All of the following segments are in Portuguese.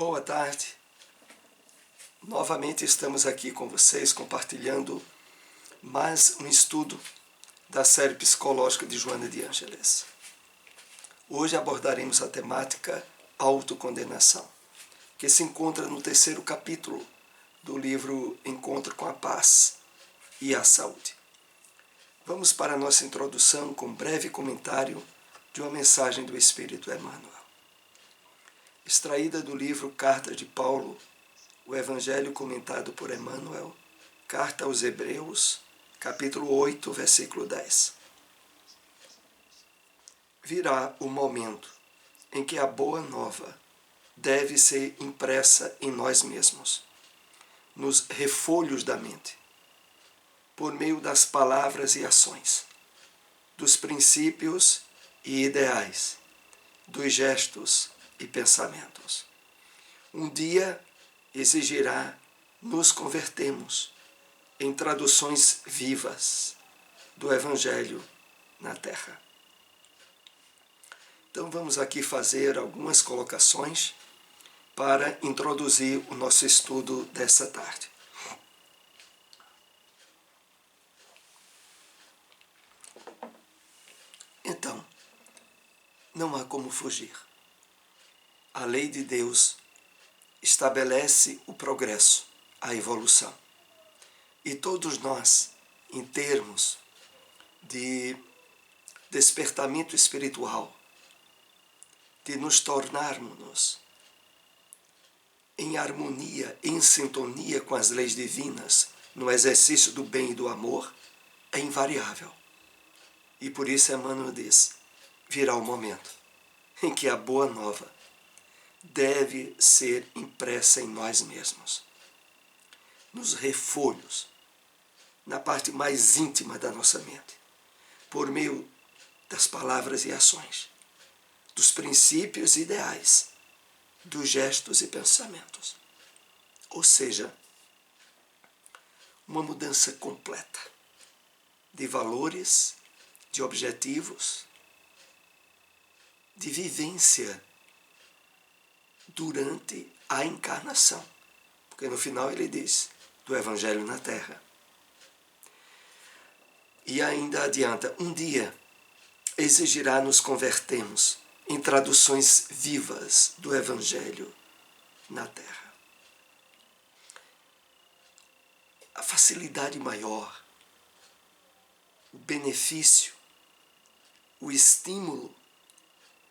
Boa tarde. Novamente estamos aqui com vocês compartilhando mais um estudo da série psicológica de Joana de Ângeles. Hoje abordaremos a temática autocondenação, que se encontra no 3º capítulo do livro Encontro com a Paz e a Saúde. Vamos para a nossa introdução com um breve comentário de uma mensagem do Espírito Emmanuel. Extraída do livro Carta de Paulo, o Evangelho comentado por Emmanuel, Carta aos Hebreus, capítulo 8, versículo 10. Virá o momento em que a boa nova deve ser impressa em nós mesmos, nos refolhos da mente, por meio das palavras e ações, dos princípios e ideais, dos gestos e pensamentos. Um dia exigirá nos convertemos em traduções vivas do Evangelho na Terra. Então vamos aqui fazer algumas colocações para introduzir o nosso estudo dessa tarde. Então, não há como fugir. A lei de Deus estabelece o progresso, a evolução. E todos nós, em termos de despertamento espiritual, de nos tornarmos em harmonia, em sintonia com as leis divinas, no exercício do bem e do amor, é invariável. E por isso Emmanuel diz, virá o momento em que a boa nova deve ser impressa em nós mesmos, nos refolhos, na parte mais íntima da nossa mente, por meio das palavras e ações, dos princípios e ideais, dos gestos e pensamentos. Ou seja, uma mudança completa de valores, de objetivos, de vivência durante a encarnação. Porque no final ele diz, do Evangelho na Terra. E ainda adianta, um dia exigirá nos convertemos em traduções vivas do Evangelho na Terra. A facilidade maior, o benefício, o estímulo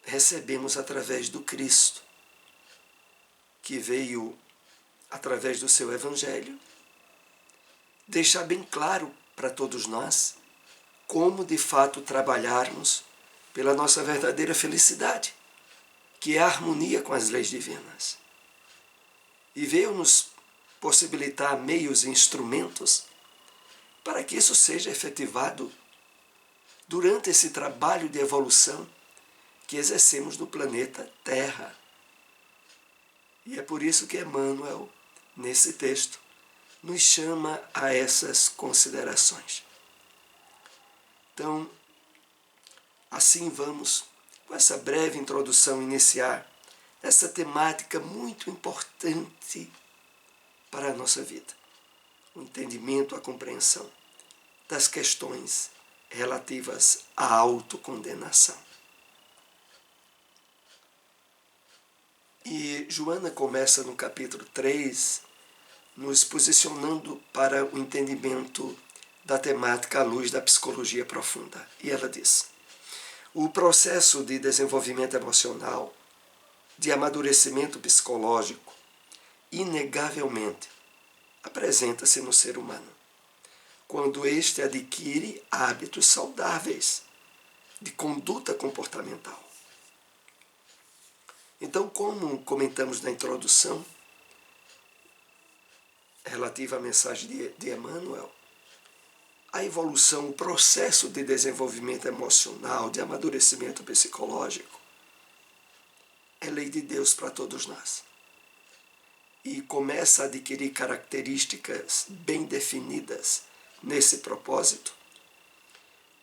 recebemos através do Cristo, que veio, através do seu Evangelho, deixar bem claro para todos nós como, de fato, trabalharmos pela nossa verdadeira felicidade, que é a harmonia com as leis divinas. E veio nos possibilitar meios e instrumentos para que isso seja efetivado durante esse trabalho de evolução que exercemos no planeta Terra. E é por isso que Emmanuel, nesse texto, nos chama a essas considerações. Então, assim vamos, com essa breve introdução, iniciar essa temática muito importante para a nossa vida. O entendimento, a compreensão das questões relativas à autocondenação. E Joana começa no capítulo 3, nos posicionando para o entendimento da temática à luz da psicologia profunda. E ela diz, o processo de desenvolvimento emocional, de amadurecimento psicológico, inegavelmente apresenta-se no ser humano, quando este adquire hábitos saudáveis de conduta comportamental. Então, como comentamos na introdução, relativa à mensagem de Emmanuel, a evolução, o processo de desenvolvimento emocional, de amadurecimento psicológico, é lei de Deus para todos nós. E começa a adquirir características bem definidas nesse propósito,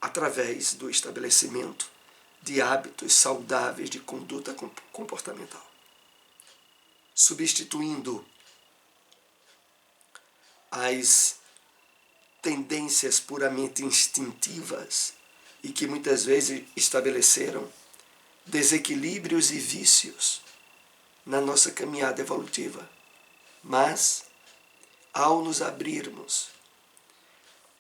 através do estabelecimento de hábitos saudáveis de conduta comportamental. substituindo as tendências puramente instintivas e que muitas vezes estabeleceram desequilíbrios e vícios na nossa caminhada evolutiva. Mas, ao nos abrirmos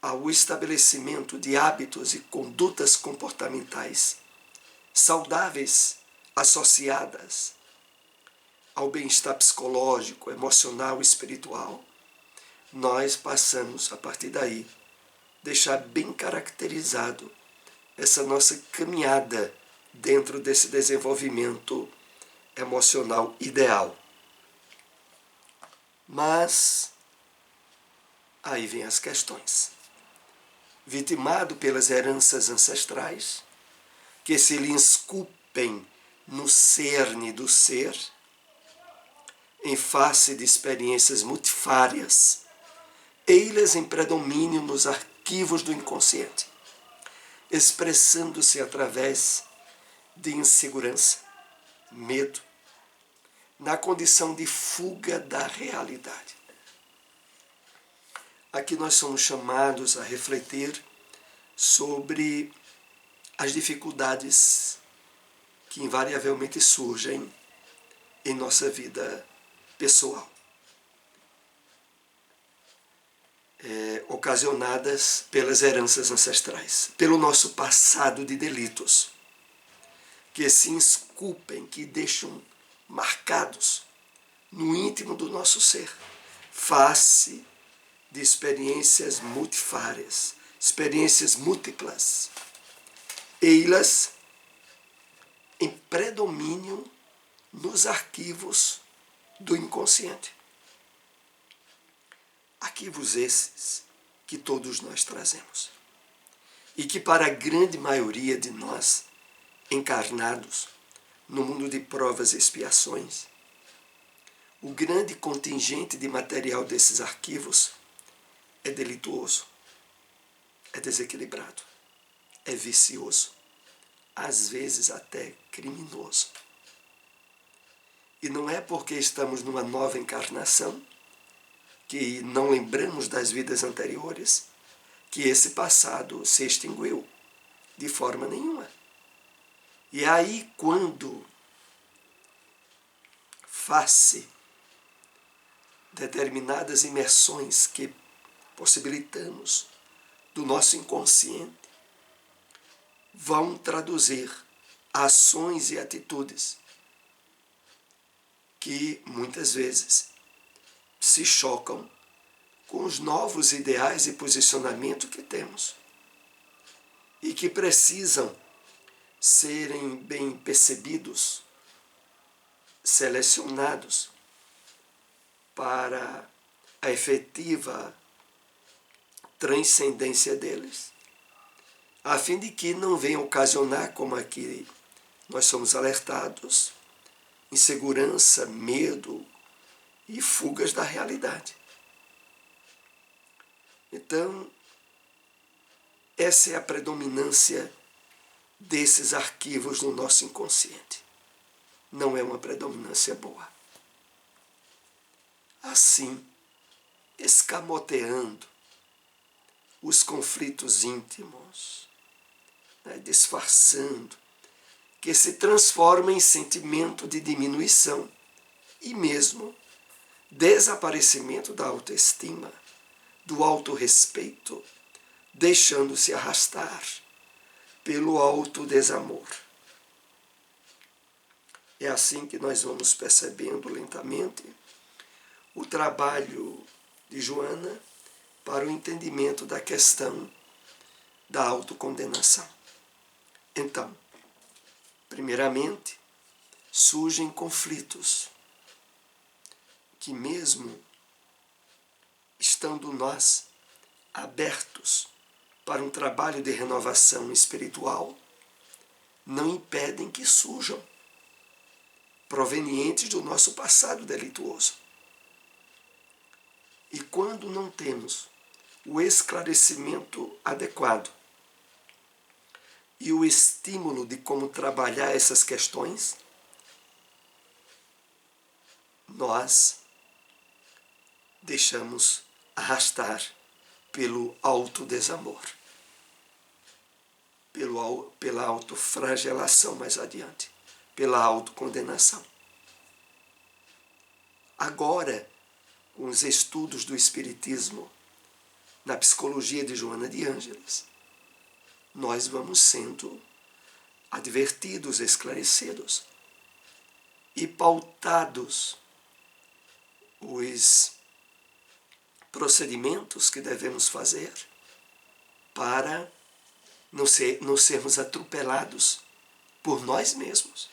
ao estabelecimento de hábitos e condutas comportamentais saudáveis associadas ao bem-estar psicológico, emocional e espiritual, nós passamos, a partir daí, deixar bem caracterizado essa nossa caminhada dentro desse desenvolvimento emocional ideal. Mas aí vem as questões. Vitimado pelas heranças ancestrais, que se lhe esculpem no cerne do ser, em face de experiências multifárias, ei-las em predomínio nos arquivos do inconsciente, expressando-se através de insegurança, medo, na condição de fuga da realidade. Aqui nós somos chamados a refletir sobre as dificuldades que invariavelmente surgem em nossa vida pessoal, ocasionadas pelas heranças ancestrais, pelo nosso passado de delitos, que se esculpem, que deixam marcados no íntimo do nosso ser, face de experiências multifárias, experiências múltiplas, ei-las em predomínio nos arquivos do inconsciente. Arquivos esses que todos nós trazemos e que para a grande maioria de nós encarnados no mundo de provas e expiações, o grande contingente de material desses arquivos é delituoso, é desequilibrado, é vicioso, às vezes até criminoso. E não é porque estamos numa nova encarnação, que não lembramos das vidas anteriores, que esse passado se extinguiu de forma nenhuma. E aí, quando, face determinadas imersões que possibilitamos do nosso inconsciente, vão traduzir ações e atitudes que muitas vezes se chocam com os novos ideais e posicionamento que temos e que precisam serem bem percebidos, selecionados para a efetiva transcendência deles, a fim de que não venham ocasionar, como aqui nós somos alertados, insegurança, medo e fugas da realidade. Então, essa é a predominância desses arquivos no nosso inconsciente. Não é uma predominância boa. Assim, escamoteando os conflitos íntimos, disfarçando, que se transforma em sentimento de diminuição e mesmo desaparecimento da autoestima, do autorrespeito, deixando-se arrastar pelo autodesamor. É assim que nós vamos percebendo lentamente o trabalho de Joana para o entendimento da questão da autocondenação. Então, primeiramente, surgem conflitos que, mesmo estando nós abertos para um trabalho de renovação espiritual, não impedem que surjam, provenientes do nosso passado delituoso. E quando não temos o esclarecimento adequado e o estímulo de como trabalhar essas questões, nós deixamos arrastar pelo autodesamor, pela autoflagelação mais adiante, pela autocondenação. Agora, com os estudos do Espiritismo, na psicologia de Joana de Ângeles, nós vamos sendo advertidos, esclarecidos e pautados os procedimentos que devemos fazer para não sermos atropelados por nós mesmos.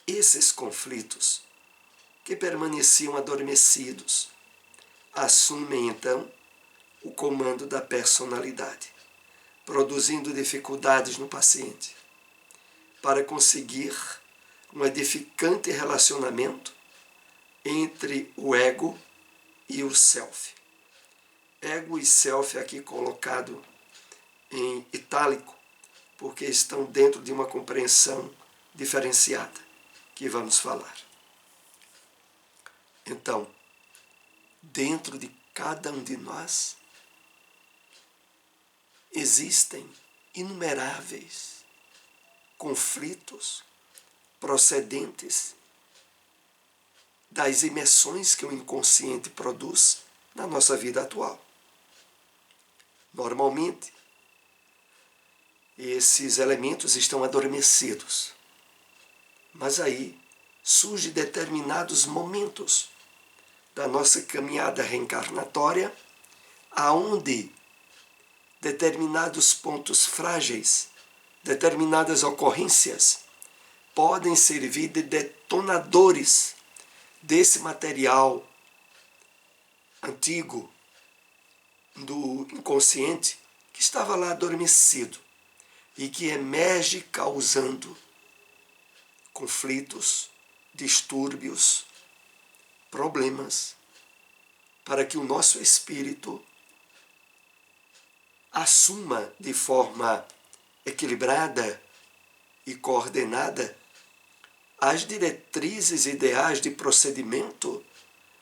Esses conflitos que permaneciam adormecidos assumem então o comando da personalidade, produzindo dificuldades no paciente para conseguir um edificante relacionamento entre o ego e o self. Ego e self aqui colocado em itálico, porque estão dentro de uma compreensão diferenciada que vamos falar. Então, dentro de cada um de nós existem inumeráveis conflitos procedentes das imersões que o inconsciente produz na nossa vida atual. Normalmente, esses elementos estão adormecidos, mas aí surgem determinados momentos da nossa caminhada reencarnatória, aonde determinados pontos frágeis, determinadas ocorrências podem servir de detonadores desse material antigo do inconsciente que estava lá adormecido e que emerge causando conflitos, distúrbios, problemas, para que o nosso espírito assuma de forma equilibrada e coordenada as diretrizes ideais de procedimento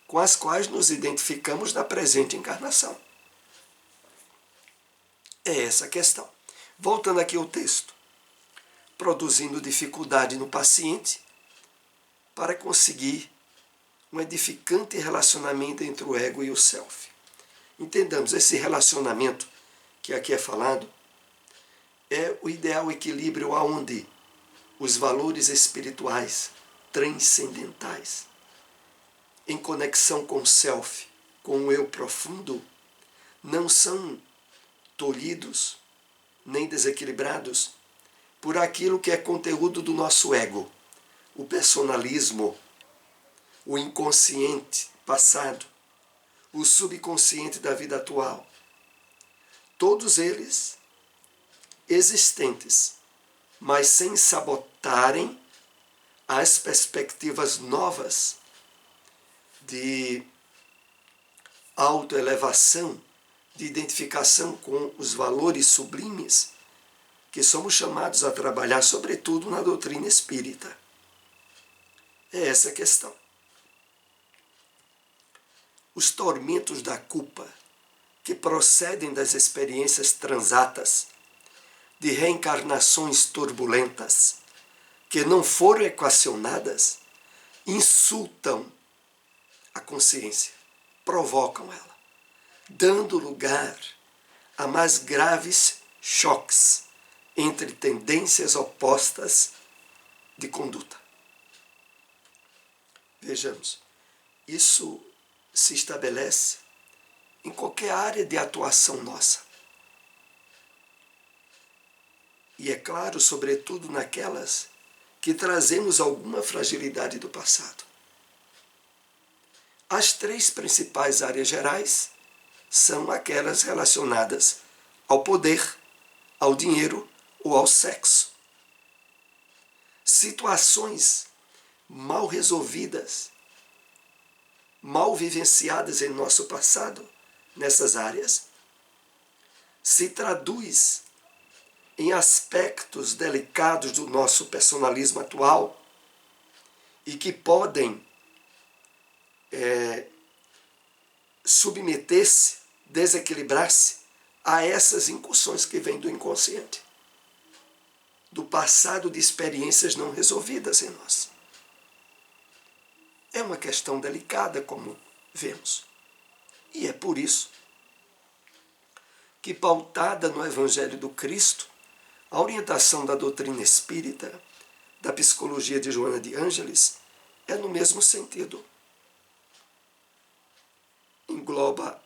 com as quais nos identificamos na presente encarnação. É essa a questão. Voltando aqui ao texto. Produzindo dificuldade no paciente para conseguir um edificante relacionamento entre o ego e o self. Entendamos, esse relacionamento que aqui é falado é o ideal equilíbrio aonde os valores espirituais transcendentais, em conexão com o self, com o eu profundo, não são tolhidos nem desequilibrados por aquilo que é conteúdo do nosso ego, o personalismo, o inconsciente passado, o subconsciente da vida atual. Todos eles existentes, mas sem sabotarem as perspectivas novas de autoelevação, de identificação com os valores sublimes que somos chamados a trabalhar, sobretudo na doutrina espírita. É essa a questão. Os tormentos da culpa que procedem das experiências transatas, de reencarnações turbulentas, que não foram equacionadas, insultam a consciência, provocam ela, dando lugar a mais graves choques entre tendências opostas de conduta. Vejamos, isso se estabelece em qualquer área de atuação nossa. E é claro, sobretudo naquelas que trazemos alguma fragilidade do passado. As três principais áreas gerais são aquelas relacionadas ao poder, ao dinheiro ou ao sexo. Situações mal resolvidas, mal vivenciadas em nosso passado, nessas áreas, se traduz em aspectos delicados do nosso personalismo atual, e que podem submeter-se, desequilibrar-se a essas incursões que vêm do inconsciente, do passado de experiências não resolvidas em nós. É uma questão delicada, como vemos. E é por isso que, pautada no Evangelho do Cristo, a orientação da doutrina espírita, da psicologia de Joana de Ângeles, é no mesmo sentido. Engloba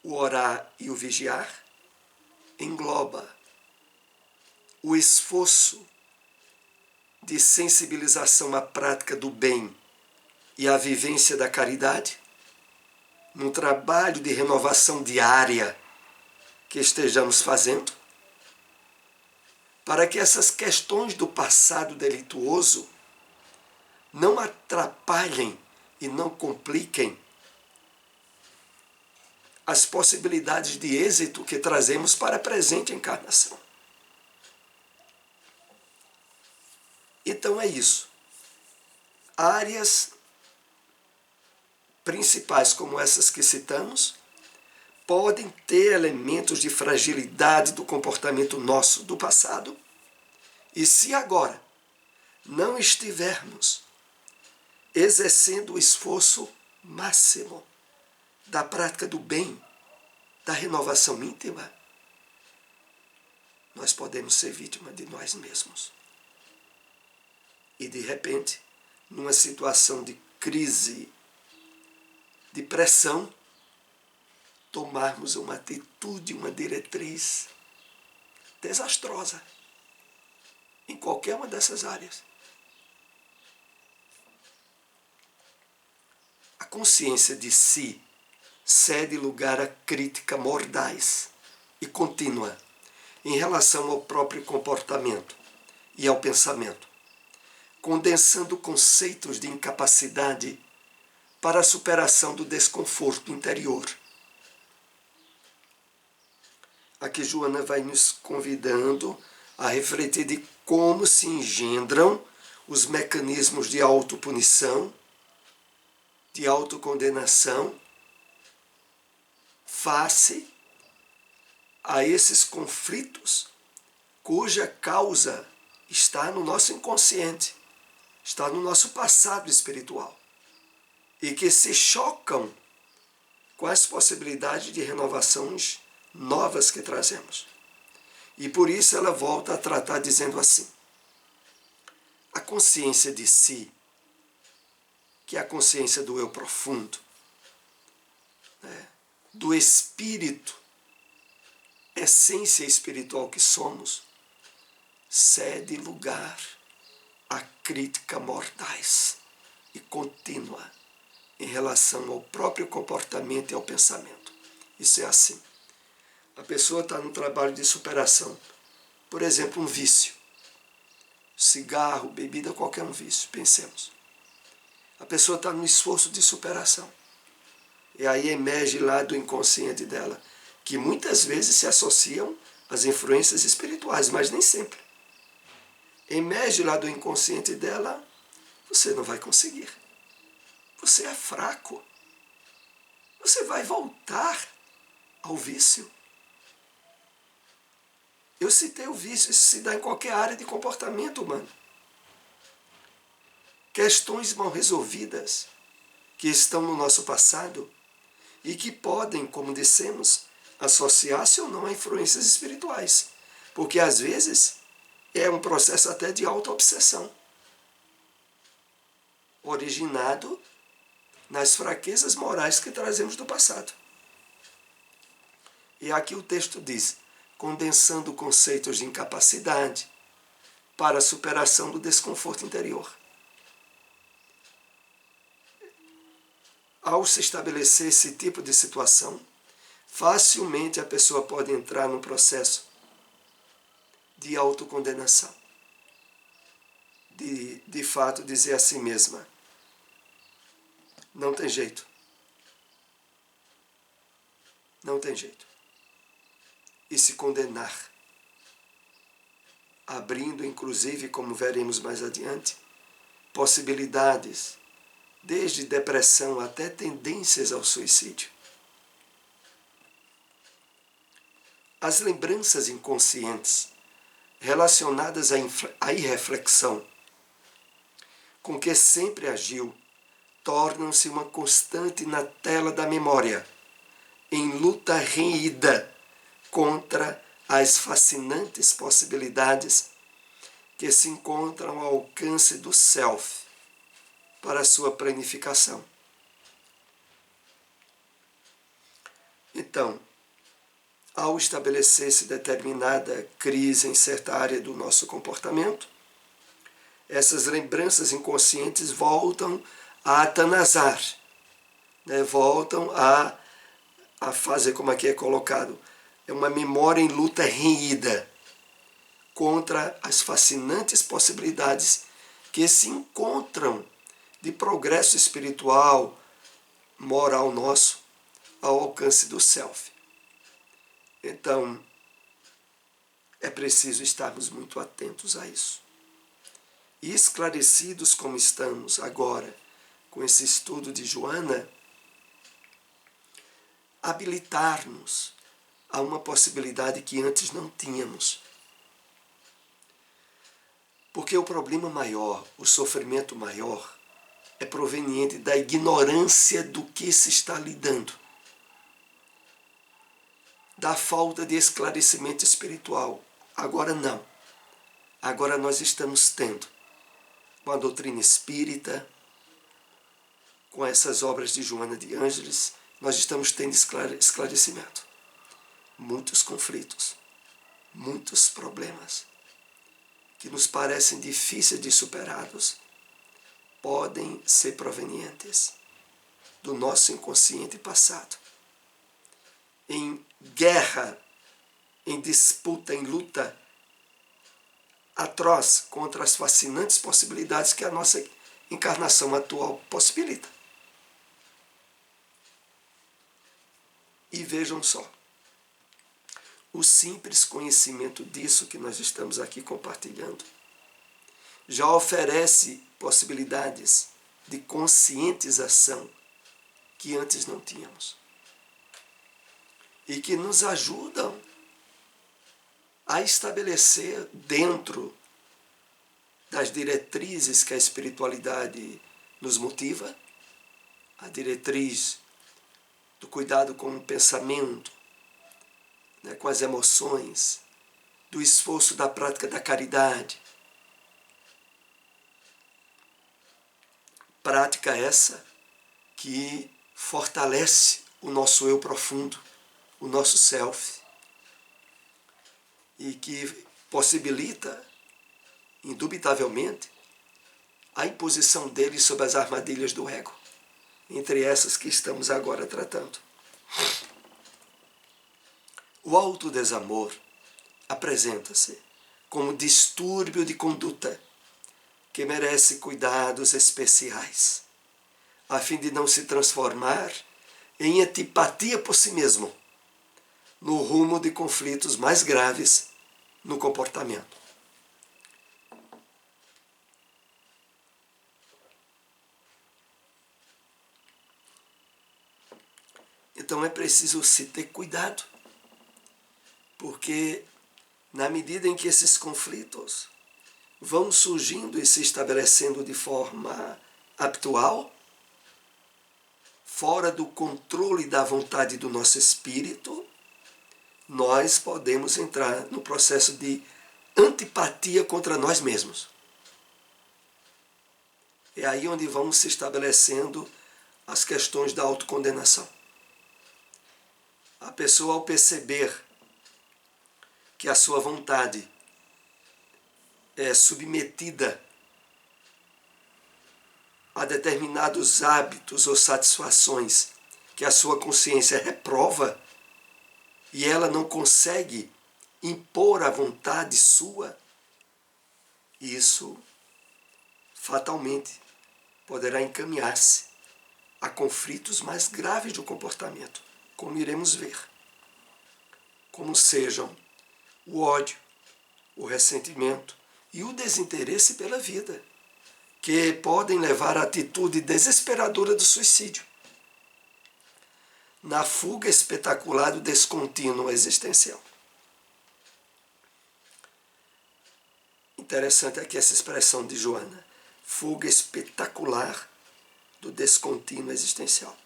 o orar e o vigiar, engloba o esforço de sensibilização à prática do bem e à vivência da caridade, num trabalho de renovação diária que estejamos fazendo, para que essas questões do passado delituoso não atrapalhem e não compliquem as possibilidades de êxito que trazemos para a presente encarnação. Então é isso. Áreas principais como essas que citamos podem ter elementos de fragilidade do comportamento nosso do passado, e se agora não estivermos exercendo o esforço máximo da prática do bem, da renovação íntima, nós podemos ser vítima de nós mesmos. E de repente, numa situação de crise, de pressão, tomarmos uma atitude, uma diretriz desastrosa em qualquer uma dessas áreas. A consciência de si cede lugar à crítica mordaz e contínua em relação ao próprio comportamento e ao pensamento, condensando conceitos de incapacidade para a superação do desconforto interior. Aqui Joana vai nos convidando a refletir de como se engendram os mecanismos de autopunição, de autocondenação, face a esses conflitos cuja causa está no nosso inconsciente, está no nosso passado espiritual, e que se chocam com as possibilidades de renovações novas que trazemos. E por isso ela volta a tratar dizendo assim: a consciência de si, que é a consciência do eu profundo, do espírito, essência espiritual que somos, cede lugar à crítica mordaz e contínua em relação ao próprio comportamento e ao pensamento. Isso é assim. A pessoa está num trabalho de superação. Por exemplo, um vício. Cigarro, bebida, qualquer um vício, pensemos. A pessoa está num esforço de superação. E aí emerge lá do inconsciente dela, que muitas vezes se associam às influências espirituais, mas nem sempre. Emerge lá do inconsciente dela: você não vai conseguir. Você é fraco. Você vai voltar ao vício. Eu citei o vício, isso se dá em qualquer área de comportamento humano. Questões mal resolvidas que estão no nosso passado e que podem, como dissemos, associar-se ou não a influências espirituais. Porque às vezes é um processo até de auto-obsessão, originado nas fraquezas morais que trazemos do passado. E aqui o texto diz: condensando conceitos de incapacidade para a superação do desconforto interior. Ao se estabelecer esse tipo de situação, facilmente a pessoa pode entrar num processo de autocondenação. De fato, dizer a si mesma: não tem jeito. Não tem jeito. E se condenar, abrindo, inclusive, como veremos mais adiante, possibilidades, desde depressão até tendências ao suicídio. As lembranças inconscientes relacionadas à irreflexão, com que sempre agiu, tornam-se uma constante na tela da memória, em luta renhida contra as fascinantes possibilidades que se encontram ao alcance do self para sua planificação. Então, ao estabelecer-se determinada crise em certa área do nosso comportamento, essas lembranças inconscientes voltam a atanasar, né? Voltam a fazer, como aqui é colocado, é uma memória em luta renhida contra as fascinantes possibilidades que se encontram de progresso espiritual, moral nosso, ao alcance do self. Então, é preciso estarmos muito atentos a isso. E esclarecidos como estamos agora com esse estudo de Joana, habilitar-nos a uma possibilidade que antes não tínhamos. Porque o problema maior, o sofrimento maior, é proveniente da ignorância do que se está lidando, da falta de esclarecimento espiritual. Agora não. Agora nós estamos tendo, com a doutrina espírita, com essas obras de Joana de Ângeles, nós estamos tendo esclarecimento. Muitos conflitos, muitos problemas que nos parecem difíceis de superados podem ser provenientes do nosso inconsciente passado. Em guerra, em disputa, em luta atroz contra as fascinantes possibilidades que a nossa encarnação atual possibilita. E vejam só, o simples conhecimento disso que nós estamos aqui compartilhando já oferece possibilidades de conscientização que antes não tínhamos e que nos ajudam a estabelecer dentro das diretrizes que a espiritualidade nos motiva, a diretriz do cuidado com o pensamento, né, com as emoções, do esforço da prática da caridade. Prática essa que fortalece o nosso eu profundo, o nosso self, e que possibilita, indubitavelmente, a imposição dele sobre as armadilhas do ego, entre essas que estamos agora tratando. O autodesamor apresenta-se como distúrbio de conduta que merece cuidados especiais, a fim de não se transformar em antipatia por si mesmo, no rumo de conflitos mais graves no comportamento. Então é preciso se ter cuidado, porque na medida em que esses conflitos vão surgindo e se estabelecendo de forma habitual, fora do controle da vontade do nosso espírito, nós podemos entrar no processo de antipatia contra nós mesmos. É aí onde vão se estabelecendo as questões da autocondenação. A pessoa, ao perceber que a sua vontade é submetida a determinados hábitos ou satisfações que a sua consciência reprova, e ela não consegue impor a vontade sua, isso fatalmente poderá encaminhar-se a conflitos mais graves do comportamento, como iremos ver, como sejam o ódio, o ressentimento e o desinteresse pela vida, que podem levar à atitude desesperadora do suicídio, na fuga espetacular do descontínuo existencial. Interessante aqui essa expressão de Joana, fuga espetacular do descontínuo existencial.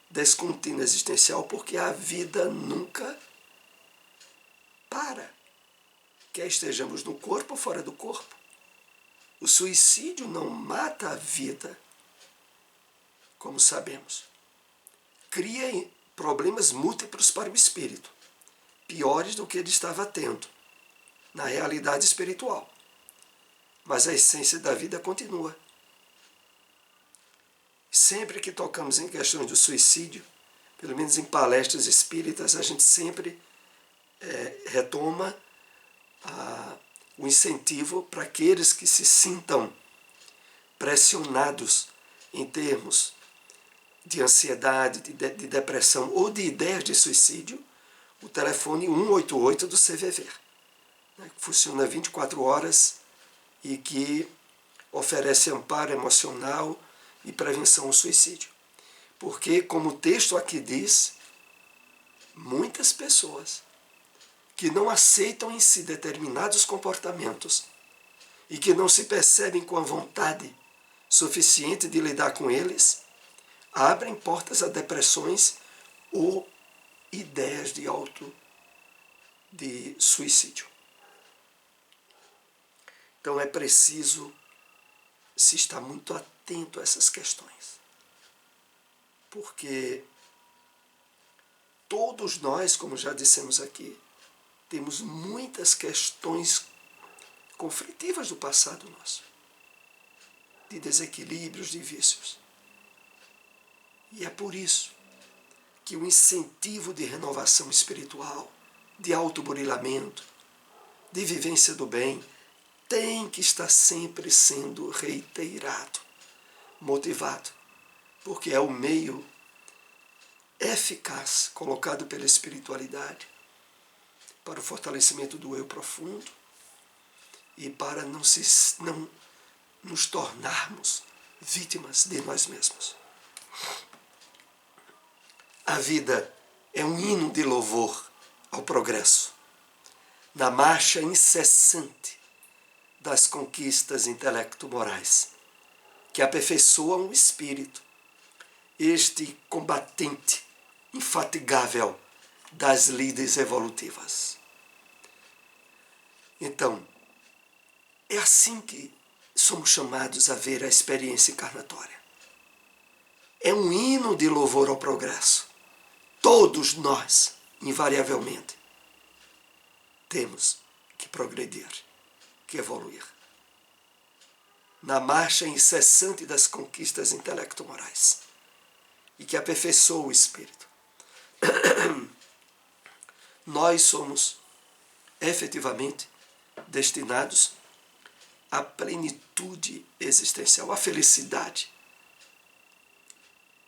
Descontínuo existencial porque a vida nunca para, quer estejamos no corpo ou fora do corpo. O suicídio não mata a vida, como sabemos. Cria problemas múltiplos para o espírito, piores do que ele estava tendo na realidade espiritual. Mas a essência da vida continua. Sempre que tocamos em questões do suicídio, pelo menos em palestras espíritas, a gente sempre retoma o incentivo para aqueles que se sintam pressionados em termos de ansiedade, de depressão ou de ideias de suicídio, o telefone 188 do CVV, né, que funciona 24 horas e que oferece amparo emocional e prevenção ao suicídio. Porque, como o texto aqui diz, muitas pessoas que não aceitam em si determinados comportamentos e que não se percebem com a vontade suficiente de lidar com eles, abrem portas a depressões ou ideias de suicídio. Então é preciso se estar muito atento a essas questões. Porque todos nós, como já dissemos aqui, temos muitas questões conflitivas do passado nosso, de desequilíbrios, de vícios. E é por isso que o incentivo de renovação espiritual, de autoburilamento, de vivência do bem, tem que estar sempre sendo reiterado, motivado, porque é o meio eficaz colocado pela espiritualidade para o fortalecimento do eu profundo e para não nos tornarmos vítimas de nós mesmos. A vida é um hino de louvor ao progresso, na marcha incessante das conquistas intelecto-morais, que aperfeiçoam o espírito, este combatente infatigável das lides evolutivas. Então, é assim que somos chamados a ver a experiência encarnatória. É um hino de louvor ao progresso. Todos nós, invariavelmente, temos que progredir, que evoluir. Na marcha incessante das conquistas intelecto-morais e que aperfeiçoa o espírito. Nós somos efetivamente destinados à plenitude existencial, à felicidade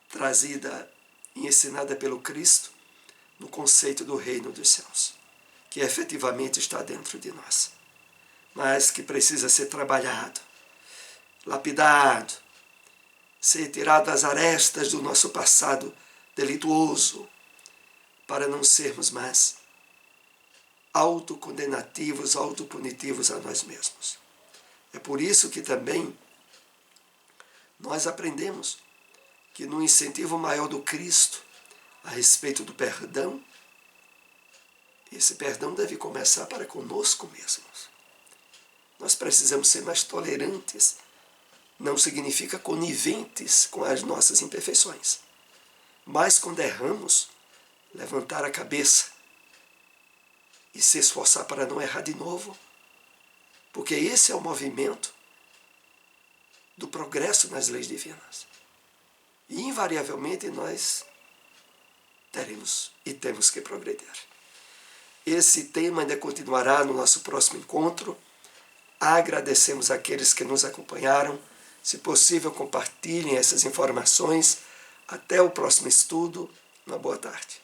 trazida e ensinada pelo Cristo no conceito do reino dos céus, que efetivamente está dentro de nós, mas que precisa ser trabalhado, lapidado, ser tirado as arestas do nosso passado delituoso, para não sermos mais autocondenativos, autopunitivos a nós mesmos. É por isso que também nós aprendemos que no incentivo maior do Cristo a respeito do perdão, esse perdão deve começar para conosco mesmos. Nós precisamos ser mais tolerantes, não significa coniventes com as nossas imperfeições, mas quando erramos, levantar a cabeça e se esforçar para não errar de novo, porque esse é o movimento do progresso nas leis divinas. E invariavelmente nós teremos e temos que progredir. Esse tema ainda continuará no nosso próximo encontro. Agradecemos àqueles que nos acompanharam. Se possível, compartilhem essas informações. Até o próximo estudo. Uma boa tarde.